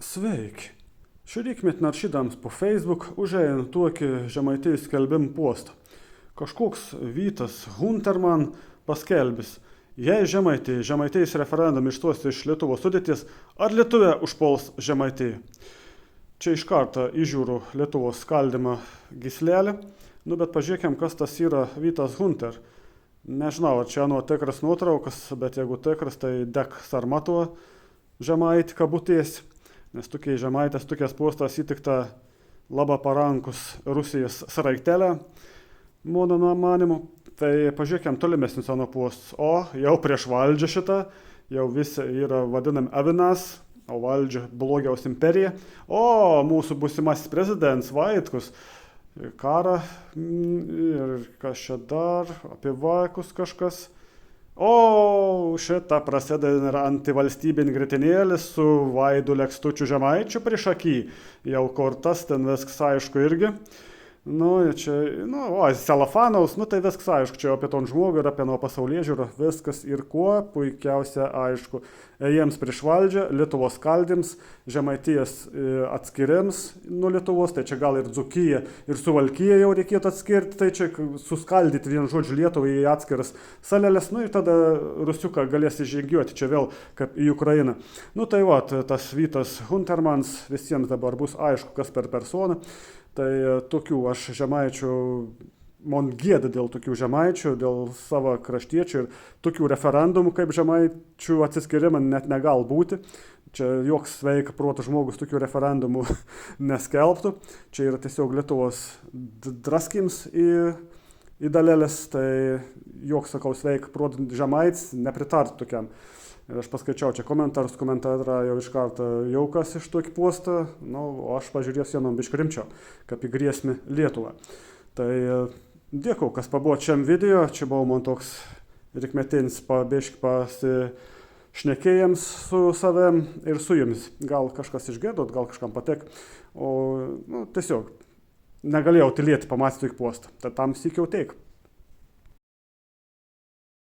Sveiki. Šį rytmetį naršydams po Facebook užėjau tokį Žemaitijos skelbimų postą. Kažkoks Vytas Hunterman paskelbis, jei Žemaitijos referendum išstos iš Lietuvos sudėties, ar Lietuvė užpuls Žemaitiją. Čia iš karto įžiūriu Lietuvos skaldymą gyslelę, bet pažiūrėkim, kas tas yra Vytas Hunter. Nežinau, ar čia tikras nuotraukas, bet jeigu tikras, tai dek Sarmatovo Žemaitį kabutės. Nes tokiai Žemaitės tokias postas įtikta labai parankus Rusijos sraigtelę, mano manimu. Tai pažiūrėkime tolimesnius savo postus. O, jau prieš valdžią šitą, jau visi yra vadinami avinas, o valdžia blogiaus imperija. O, mūsų būsimasis prezidentas Vaitkus, karą ir kas čia dar, apie vaikus kažkas. O šitą prasideda antivalstybinį gritinėlį su Vaidu Lekstučiu Žemaičiu priešaky. Jau kortas ten viskas aišku irgi. Selafanovas, tai viskas aišku, čia apie ton žmogų ir apie nuo pasaulėžiūrą, viskas ir kuo puikiausia aišku. Jiems prieš valdžią, Lietuvos skaldyms, Žemaitijos atskiriams nuo Lietuvos, tai čia gal ir Dzūkija ir Suvalkija jau reikėtų atskirti, tai čia suskaldyti vien žodžiu Lietuvą į atskiras salelės, ir tada Rusiuką galės įžygiuoti čia vėl kaip į Ukrainą. Tas Vytas Huntermans, visiems dabar bus aišku, kas per persona. Tai tokių aš žemaičių, man gėda dėl tokių žemaičių, dėl savo kraštiečių ir tokių referendumų kaip žemaičių atsiskirimą net negal būti. Čia joks sveika proto žmogus tokių referendumų neskelbtų. Čia yra tiesiog Lietuvos draskims į dalelės, tai joks, sakau, sveika proto žemaitis nepritartų tokiam. Ir aš paskaičiau čia komentarą jau iš karto jaukas iš tokį postą, o aš pažiūrėsiu vienom biškį rimčiau, kaip į grėsmę Lietuvą. Tai dėkui, kas pabuvo šiam video, čia buvo man toks rikmetinis biškį pasišnekėjams su savim ir su jumis. Gal kažkas išgirdot, gal kažkam patek, o tiesiog negalėjau tylėti pamatyti tokį postą, tai tam sykiau teik.